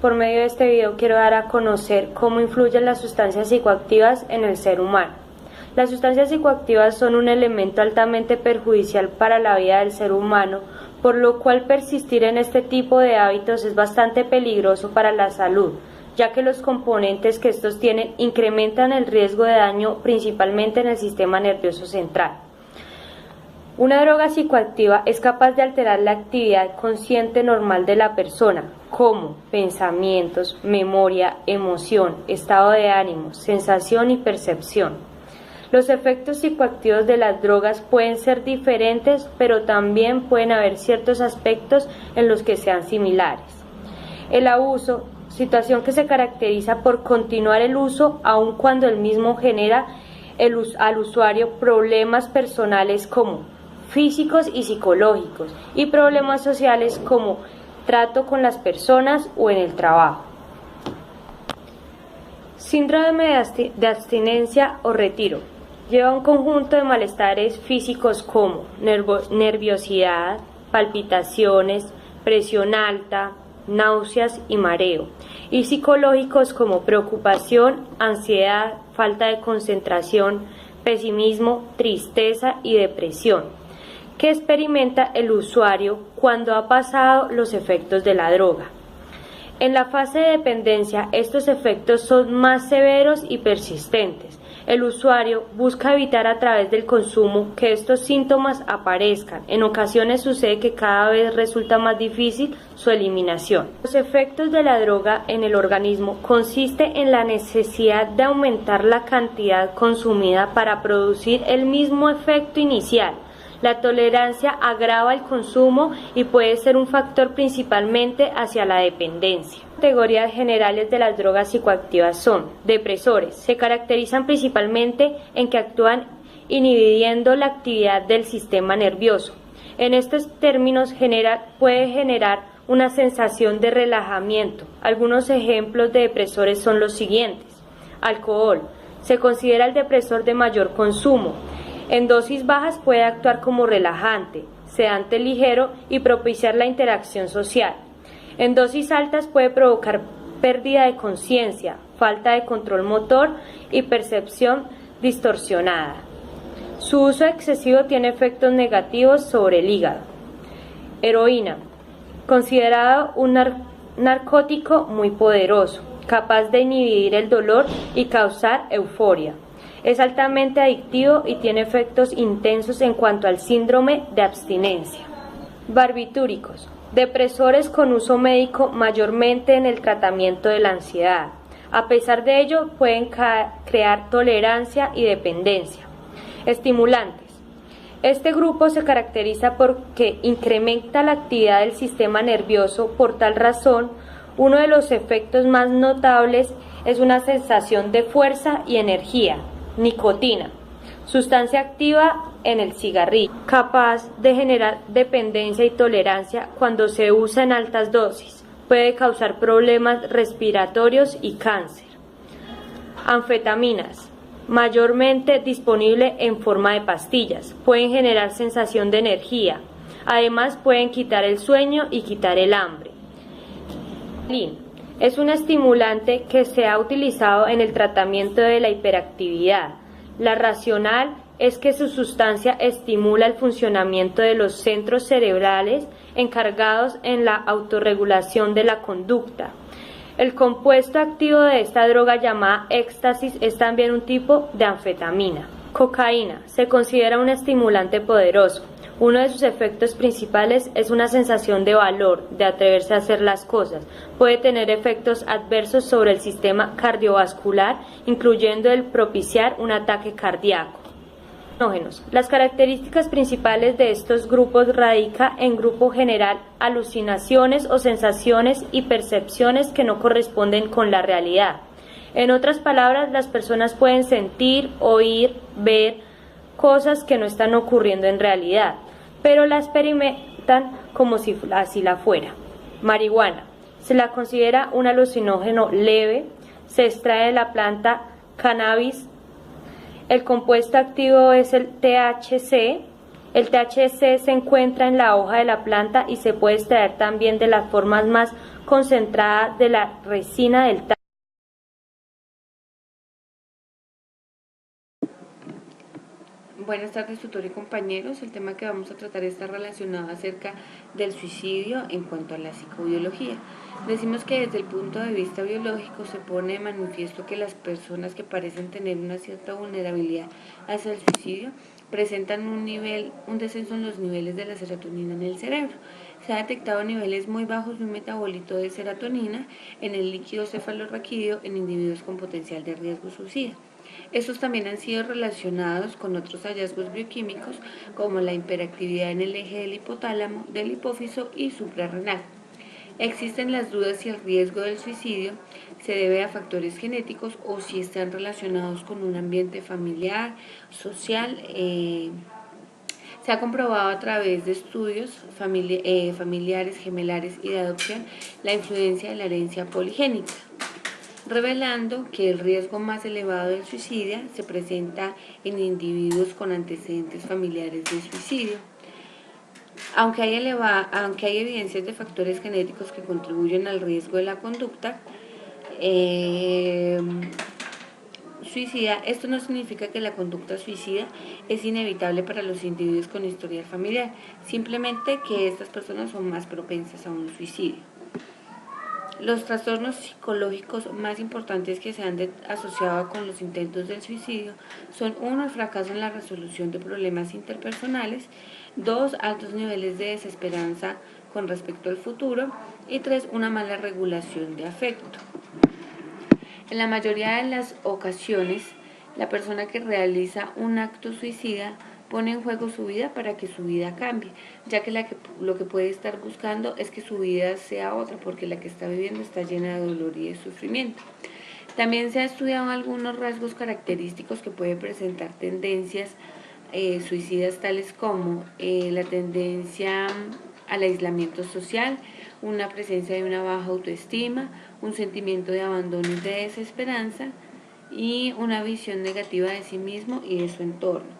Por medio de este video quiero dar a conocer cómo influyen las sustancias psicoactivas en el ser humano. Las sustancias psicoactivas son un elemento altamente perjudicial para la vida del ser humano, por lo cual persistir en este tipo de hábitos es bastante peligroso para la salud, ya que los componentes que estos tienen incrementan el riesgo de daño principalmente en el sistema nervioso central. Una droga psicoactiva es capaz de alterar la actividad consciente normal de la persona, como pensamientos, memoria, emoción, estado de ánimo, sensación y percepción. Los efectos psicoactivos de las drogas pueden ser diferentes, pero también pueden haber ciertos aspectos en los que sean similares. El abuso, situación que se caracteriza por continuar el uso aun cuando el mismo genera al usuario problemas personales como físicos y psicológicos y problemas sociales como trato con las personas o en el trabajo. Síndrome de abstinencia o retiro. Lleva un conjunto de malestares físicos como nerviosidad, palpitaciones, presión alta, náuseas y mareo, y psicológicos como preocupación, ansiedad, falta de concentración, pesimismo, tristeza y depresión, que experimenta el usuario cuando ha pasado los efectos de la droga. En la fase de dependencia, estos efectos son más severos y persistentes. El usuario busca evitar a través del consumo que estos síntomas aparezcan. En ocasiones sucede que cada vez resulta más difícil su eliminación. Los efectos de la droga en el organismo consiste en la necesidad de aumentar la cantidad consumida para producir el mismo efecto inicial. La tolerancia agrava el consumo y puede ser un factor principalmente hacia la dependencia. Categorías generales de las drogas psicoactivas son depresores. Se caracterizan principalmente en que actúan inhibiendo la actividad del sistema nervioso. En estos términos puede generar una sensación de relajamiento. Algunos ejemplos de depresores son los siguientes. Alcohol. Se considera el depresor de mayor consumo. En dosis bajas puede actuar como relajante, sedante ligero y propiciar la interacción social. En dosis altas puede provocar pérdida de conciencia, falta de control motor y percepción distorsionada. Su uso excesivo tiene efectos negativos sobre el hígado. Heroína. Considerado un narcótico muy poderoso, capaz de inhibir el dolor y causar euforia. Es altamente adictivo y tiene efectos intensos en cuanto al síndrome de abstinencia. Barbitúricos. Depresores con uso médico mayormente en el tratamiento de la ansiedad. A pesar de ello, pueden crear tolerancia y dependencia. Estimulantes. Este grupo se caracteriza porque incrementa la actividad del sistema nervioso. Por tal razón, uno de los efectos más notables es una sensación de fuerza y energía. Nicotina, sustancia activa en el cigarrillo, capaz de generar dependencia y tolerancia cuando se usa en altas dosis. Puede causar problemas respiratorios y cáncer. Anfetaminas, mayormente disponible en forma de pastillas, pueden generar sensación de energía. Además pueden quitar el sueño y quitar el hambre. Es un estimulante que se ha utilizado en el tratamiento de la hiperactividad. La racional es que su sustancia estimula el funcionamiento de los centros cerebrales encargados en la autorregulación de la conducta. El compuesto activo de esta droga llamada éxtasis es también un tipo de anfetamina. Cocaína. Se considera un estimulante poderoso. Uno de sus efectos principales es una sensación de valor, de atreverse a hacer las cosas. Puede tener efectos adversos sobre el sistema cardiovascular, incluyendo el propiciar un ataque cardíaco. Las características principales de estos grupos radican en grupo general alucinaciones o sensaciones y percepciones que no corresponden con la realidad. En otras palabras, las personas pueden sentir, oír, ver cosas que no están ocurriendo en realidad, pero la experimentan como si así la fuera. Marihuana. Se la considera un alucinógeno leve, se extrae de la planta cannabis. El compuesto activo es el THC El THC se encuentra en la hoja de la planta y se puede extraer también de las formas más concentradas de la resina del tabaco. Buenas tardes, tutor y compañeros. El tema que vamos a tratar está relacionado acerca del suicidio en cuanto a la psicobiología. Decimos que desde el punto de vista biológico se pone de manifiesto que las personas que parecen tener una cierta vulnerabilidad hacia el suicidio presentan un descenso en los niveles de la serotonina en el cerebro. Se ha detectado niveles muy bajos de un metabolito de serotonina en el líquido cefalorraquídeo en individuos con potencial de riesgo suicida. Estos también han sido relacionados con otros hallazgos bioquímicos como la hiperactividad en el eje del hipotálamo, del hipófiso y suprarrenal. Existen las dudas si el riesgo del suicidio se debe a factores genéticos o si están relacionados con un ambiente familiar, social. Se ha comprobado a través de estudios familiares, gemelares y de adopción la influencia de la herencia poligénica, revelando que el riesgo más elevado del suicidio se presenta en individuos con antecedentes familiares de suicidio. Aunque hay evidencias de factores genéticos que contribuyen al riesgo de la conducta suicida, esto no significa que la conducta suicida es inevitable para los individuos con historial familiar, simplemente que estas personas son más propensas a un suicidio. Los trastornos psicológicos más importantes que se han asociado con los intentos del suicidio son 1. El fracaso en la resolución de problemas interpersonales, 2. Altos niveles de desesperanza con respecto al futuro y 3. Una mala regulación de afecto. En la mayoría de las ocasiones, la persona que realiza un acto suicida pone en juego su vida para que su vida cambie, ya que lo que puede estar buscando es que su vida sea otra, porque la que está viviendo está llena de dolor y de sufrimiento. También se ha estudiado algunos rasgos característicos que pueden presentar tendencias suicidas, tales como la tendencia al aislamiento social, una presencia de una baja autoestima, un sentimiento de abandono y de desesperanza y una visión negativa de sí mismo y de su entorno.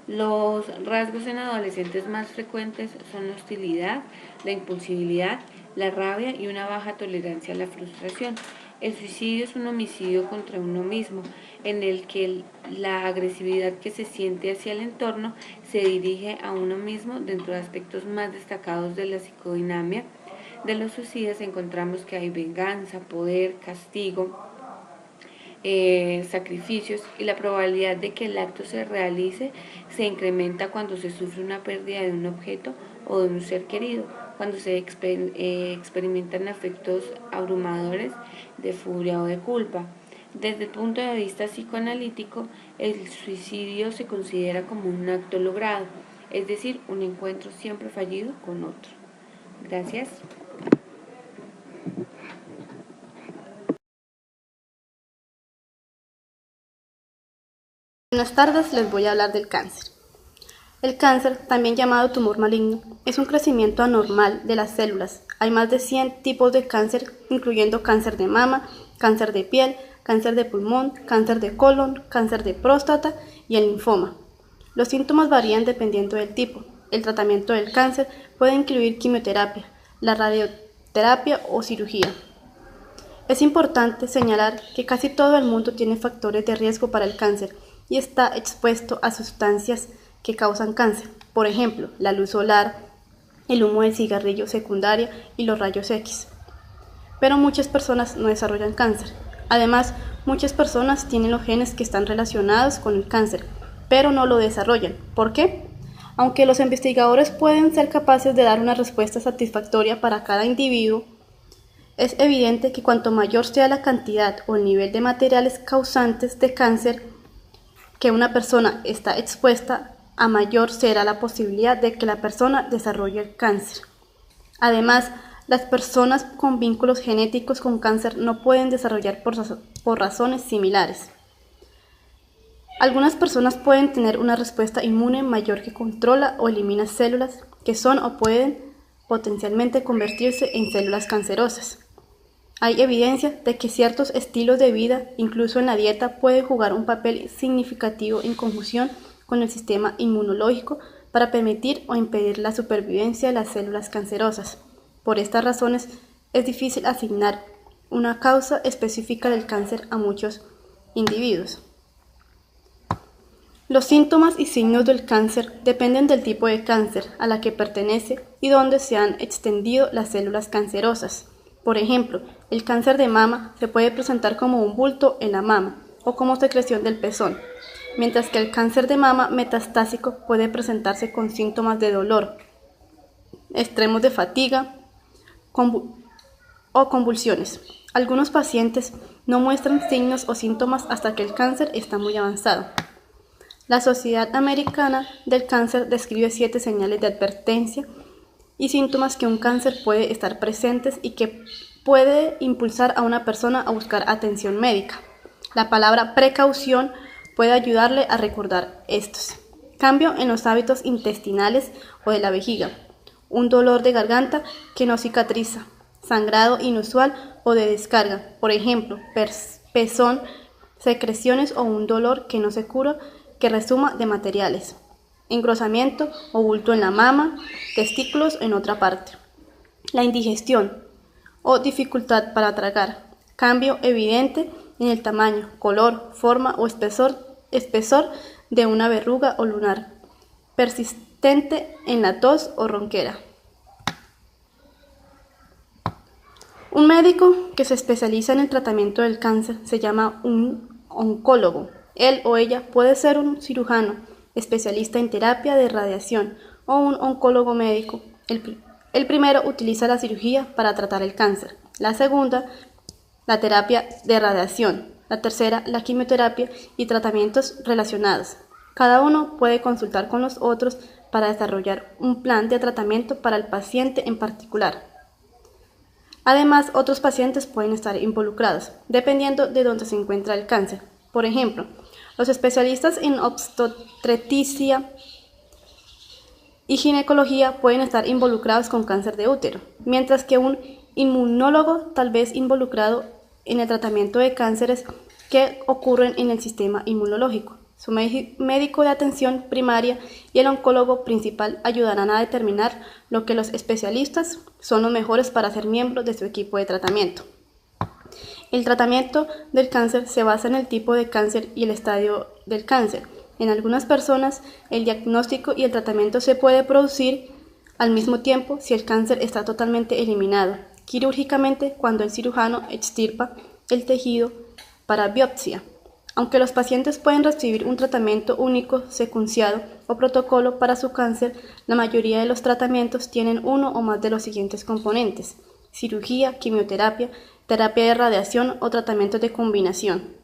Los rasgos en adolescentes más frecuentes son la hostilidad, la impulsividad, la rabia y una baja tolerancia a la frustración. El suicidio es un homicidio contra uno mismo, en el que la agresividad que se siente hacia el entorno se dirige a uno mismo. Dentro de aspectos más destacados de la psicodinamia de los suicidas encontramos que hay venganza, poder, castigo, sacrificios, y la probabilidad de que el acto se realice se incrementa cuando se sufre una pérdida de un objeto o de un ser querido, cuando se experimentan afectos abrumadores de furia o de culpa. Desde el punto de vista psicoanalítico, el suicidio se considera como un acto logrado, es decir, un encuentro siempre fallido con otro. Gracias. Buenas tardes, les voy a hablar del cáncer. El cáncer, también llamado tumor maligno, es un crecimiento anormal de las células. Hay más de 100 tipos de cáncer, incluyendo cáncer de mama, cáncer de piel, cáncer de pulmón, cáncer de colon, cáncer de próstata y el linfoma. Los síntomas varían dependiendo del tipo. El tratamiento del cáncer puede incluir quimioterapia, la radioterapia o cirugía. Es importante señalar que casi todo el mundo tiene factores de riesgo para el cáncer y está expuesto a sustancias que causan cáncer, por ejemplo, la luz solar, el humo del cigarrillo secundaria y los rayos X. Pero muchas personas no desarrollan cáncer. Además, muchas personas tienen los genes que están relacionados con el cáncer, pero no lo desarrollan. ¿Por qué? Aunque los investigadores pueden ser capaces de dar una respuesta satisfactoria para cada individuo, es evidente que cuanto mayor sea la cantidad o el nivel de materiales causantes de cáncer que una persona está expuesta, a mayor será la posibilidad de que la persona desarrolle el cáncer. Además, las personas con vínculos genéticos con cáncer no pueden desarrollar por razones similares. Algunas personas pueden tener una respuesta inmune mayor que controla o elimina células que son o pueden potencialmente convertirse en células cancerosas. Hay evidencia de que ciertos estilos de vida, incluso en la dieta, pueden jugar un papel significativo en conjunción con el sistema inmunológico para permitir o impedir la supervivencia de las células cancerosas. Por estas razones, es difícil asignar una causa específica del cáncer a muchos individuos. Los síntomas y signos del cáncer dependen del tipo de cáncer a la que pertenece y dónde se han extendido las células cancerosas. Por ejemplo, el cáncer de mama se puede presentar como un bulto en la mama o como secreción del pezón, mientras que el cáncer de mama metastásico puede presentarse con síntomas de dolor, extremos de fatiga o convulsiones. Algunos pacientes no muestran signos o síntomas hasta que el cáncer está muy avanzado. La Sociedad Americana del Cáncer describe 7 señales de advertencia y síntomas que un cáncer puede estar presentes y que puede impulsar a una persona a buscar atención médica. La palabra precaución puede ayudarle a recordar estos. Cambio en los hábitos intestinales o de la vejiga. Un dolor de garganta que no cicatriza. Sangrado inusual o de descarga. Por ejemplo, pezón, secreciones o un dolor que no se cura que resuma de materiales. Engrosamiento o bulto en la mama, testículos en otra parte. La indigestión o dificultad para tragar. Cambio evidente en el tamaño, color, forma o espesor de una verruga o lunar. Persistente en la tos o ronquera. Un médico que se especializa en el tratamiento del cáncer se llama un oncólogo. Él o ella puede ser un cirujano, especialista en terapia de radiación o un oncólogo médico. El primero utiliza la cirugía para tratar el cáncer, la segunda, la terapia de radiación, la tercera, la quimioterapia y tratamientos relacionados. Cada uno puede consultar con los otros para desarrollar un plan de tratamiento para el paciente en particular. Además, otros pacientes pueden estar involucrados, dependiendo de dónde se encuentra el cáncer. Por ejemplo, los especialistas en obstetricia y ginecología pueden estar involucrados con cáncer de útero, mientras que un inmunólogo tal vez involucrado en el tratamiento de cánceres que ocurren en el sistema inmunológico. Su médico de atención primaria y el oncólogo principal ayudarán a determinar lo que los especialistas son los mejores para ser miembros de su equipo de tratamiento. El tratamiento del cáncer se basa en el tipo de cáncer y el estadio del cáncer. En algunas personas, el diagnóstico y el tratamiento se puede producir al mismo tiempo si el cáncer está totalmente eliminado quirúrgicamente cuando el cirujano extirpa el tejido para biopsia. Aunque los pacientes pueden recibir un tratamiento único, secuenciado o protocolo para su cáncer, la mayoría de los tratamientos tienen uno o más de los siguientes componentes: cirugía, quimioterapia, terapia de radiación o tratamientos de combinación.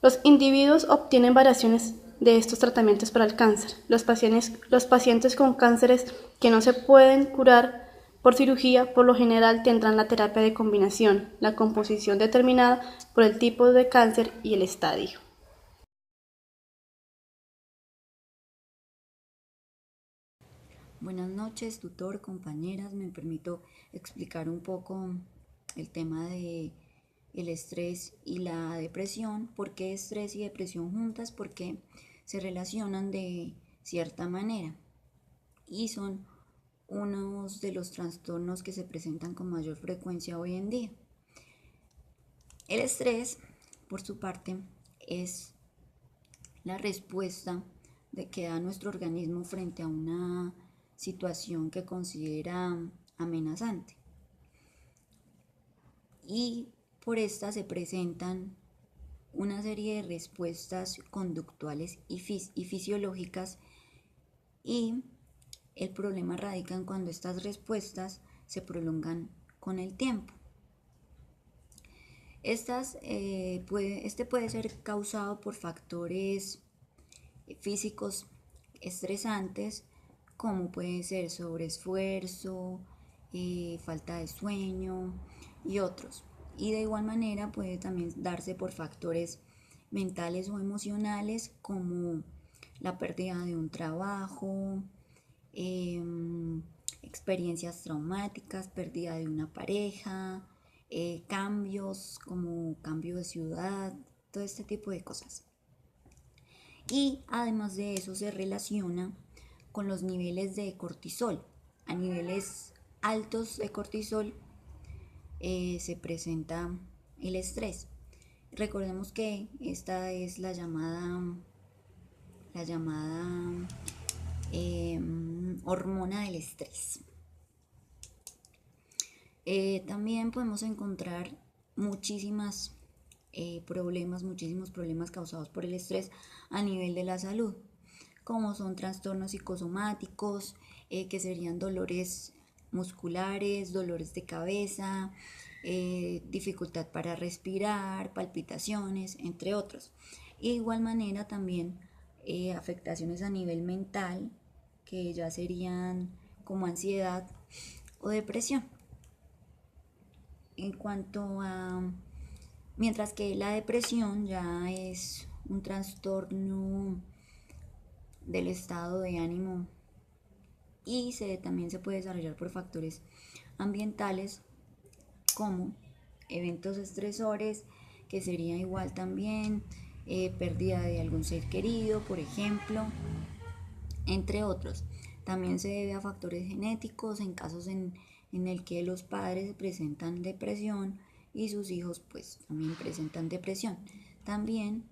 Los individuos obtienen variaciones de estos tratamientos para el cáncer. Los pacientes con cánceres que no se pueden curar por cirugía, por lo general tendrán la terapia de combinación, la composición determinada por el tipo de cáncer y el estadio. Buenas noches, tutor, compañeras. Me permito explicar un poco el tema de el estrés y la depresión. ¿Por qué estrés y depresión juntas? Porque se relacionan de cierta manera y son unos de los trastornos que se presentan con mayor frecuencia hoy en día. El estrés, por su parte, es la respuesta que da nuestro organismo frente a una situación que considera amenazante. Y por esta se presentan una serie de respuestas conductuales y fisiológicas, y el problema radica en cuando estas respuestas se prolongan con el tiempo. Este puede ser causado por factores físicos estresantes, como puede ser sobreesfuerzo, falta de sueño y otros. Y de igual manera puede también darse por factores mentales o emocionales, como la pérdida de un trabajo, experiencias traumáticas, pérdida de una pareja, cambios como cambio de ciudad, todo este tipo de cosas. Y además de eso se relaciona con los niveles de cortisol. A niveles altos de cortisol se presenta el estrés. Recordemos que esta es la llamada hormona del estrés. También podemos encontrar muchísimos problemas causados por el estrés a nivel de la salud, como son trastornos psicosomáticos, que serían dolores musculares, dolores de cabeza, dificultad para respirar, palpitaciones, entre otros. De igual manera también afectaciones a nivel mental, que ya serían como ansiedad o depresión. Mientras que la depresión ya es un trastorno del estado de ánimo y también se puede desarrollar por factores ambientales como eventos estresores, que sería igual también pérdida de algún ser querido, por ejemplo, entre otros. También se debe a factores genéticos en casos en el que los padres presentan depresión y sus hijos pues también presentan depresión. También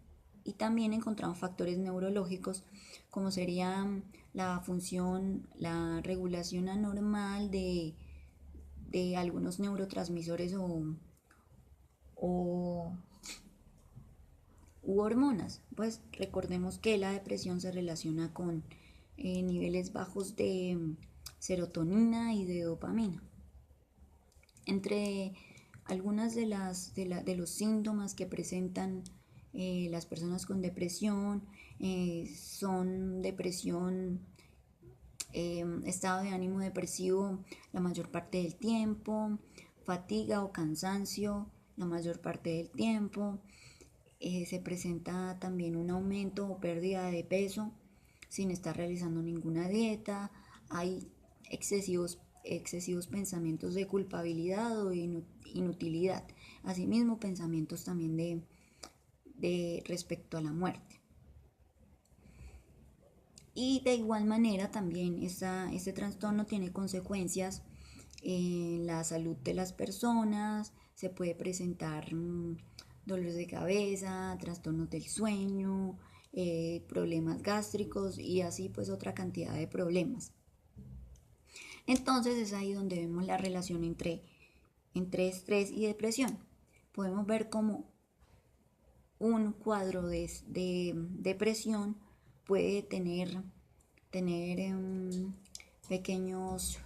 encontramos factores neurológicos, como sería la regulación anormal de algunos neurotransmisores u hormonas. Pues recordemos que la depresión se relaciona con niveles bajos de serotonina y de dopamina. Entre algunas de los síntomas que presentan las personas con depresión son depresión, estado de ánimo depresivo la mayor parte del tiempo, fatiga o cansancio la mayor parte del tiempo, se presenta también un aumento o pérdida de peso sin estar realizando ninguna dieta, hay excesivos pensamientos de culpabilidad o inutilidad, asimismo pensamientos también de respecto a la muerte. Y de igual manera también este trastorno tiene consecuencias en la salud de las personas, se puede presentar dolores de cabeza, trastornos del sueño, problemas gástricos y así pues otra cantidad de problemas. Entonces es ahí donde vemos la relación entre estrés y depresión. Podemos ver cómo un cuadro de depresión puede tener pequeñas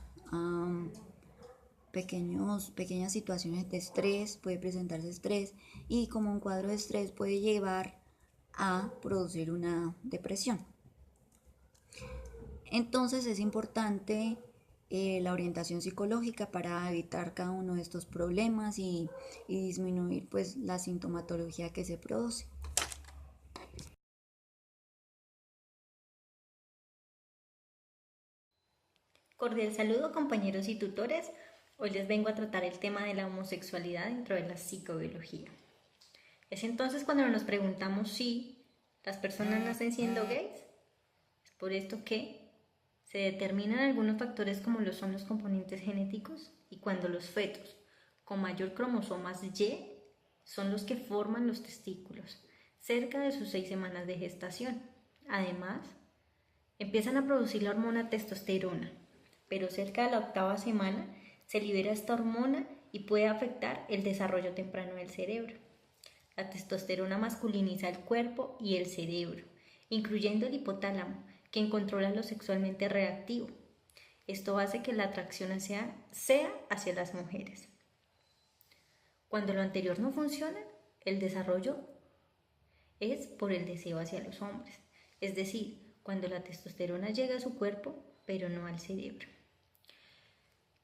situaciones de estrés, puede presentarse estrés, y como un cuadro de estrés puede llevar a producir una depresión. Entonces es importante la orientación psicológica para evitar cada uno de estos problemas y disminuir pues la sintomatología que se produce. Cordial saludo, compañeros y tutores. Hoy les vengo a tratar el tema de la homosexualidad dentro de la psicobiología. Es entonces cuando nos preguntamos si las personas nacen siendo gays. Es por esto que se determinan algunos factores como lo son los componentes genéticos, y cuando los fetos con mayor cromosomas Y son los que forman los testículos cerca de sus 6 semanas de gestación. Además, empiezan a producir la hormona testosterona, pero cerca de la 8ª semana se libera esta hormona y puede afectar el desarrollo temprano del cerebro. La testosterona masculiniza el cuerpo y el cerebro, incluyendo el hipotálamo, quien controla lo sexualmente reactivo. Esto hace que la atracción sea hacia las mujeres. Cuando lo anterior no funciona, el desarrollo es por el deseo hacia los hombres, es decir, cuando la testosterona llega a su cuerpo, pero no al cerebro.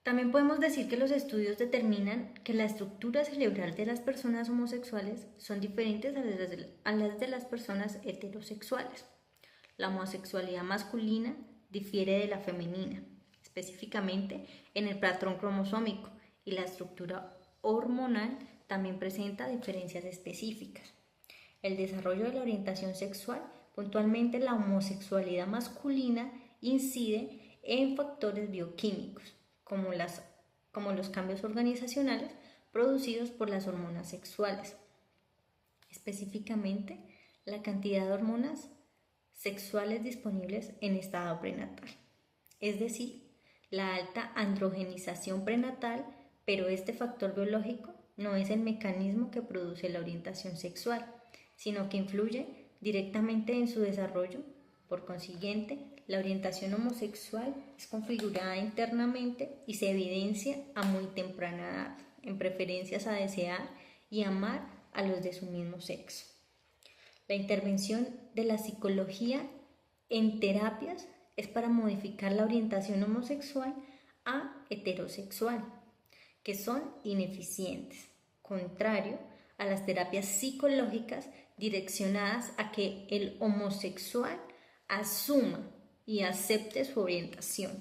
También podemos decir que los estudios determinan que la estructura cerebral de las personas homosexuales son diferentes a las de las personas heterosexuales. La homosexualidad masculina difiere de la femenina, específicamente en el patrón cromosómico, y la estructura hormonal también presenta diferencias específicas. El desarrollo de la orientación sexual, puntualmente la homosexualidad masculina, incide en factores bioquímicos, como los cambios organizacionales producidos por las hormonas sexuales, específicamente la cantidad de hormonas sexuales disponibles en estado prenatal, es decir, la alta androgenización prenatal, pero este factor biológico no es el mecanismo que produce la orientación sexual, sino que influye directamente en su desarrollo. Por consiguiente, la orientación homosexual es configurada internamente y se evidencia a muy temprana edad, en preferencias a desear y amar a los de su mismo sexo. La intervención de la psicología en terapias es para modificar la orientación homosexual a heterosexual, que son ineficientes, contrario a las terapias psicológicas direccionadas a que el homosexual asuma y acepte su orientación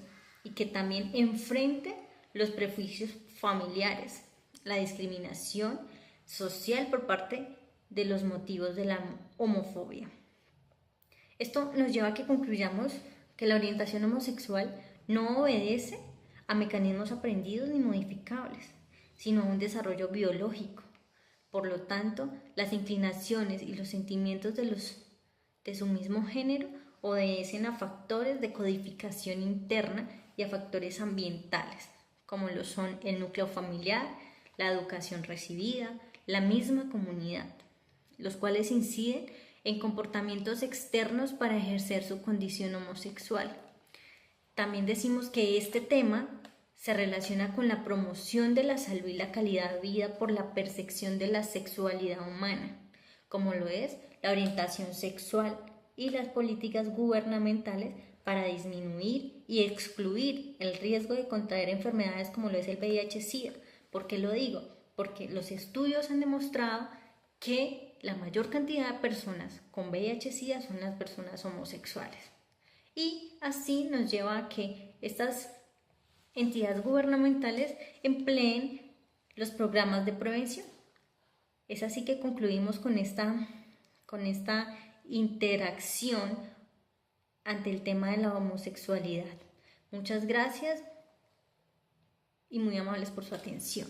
y que también enfrente los prejuicios familiares, la discriminación social por parte de los motivos de la homofobia. Esto nos lleva a que concluyamos que la orientación homosexual no obedece a mecanismos aprendidos ni modificables, sino a un desarrollo biológico. Por lo tanto, las inclinaciones y los sentimientos de su mismo género obedecen a factores de codificación interna y a factores ambientales, como lo son el núcleo familiar, la educación recibida, la misma comunidad, los cuales inciden en comportamientos externos para ejercer su condición homosexual. También decimos que este tema se relaciona con la promoción de la salud y la calidad de vida por la percepción de la sexualidad humana, como lo es la orientación sexual y las políticas gubernamentales para disminuir y excluir el riesgo de contraer enfermedades como lo es el VIH-Sida. ¿Por qué lo digo? Porque los estudios han demostrado que la mayor cantidad de personas con VIH-Sida son las personas homosexuales. Y así nos lleva a que estas entidades gubernamentales empleen los programas de prevención. Es así que concluimos con esta interacción ante el tema de la homosexualidad. Muchas gracias y muy amables por su atención.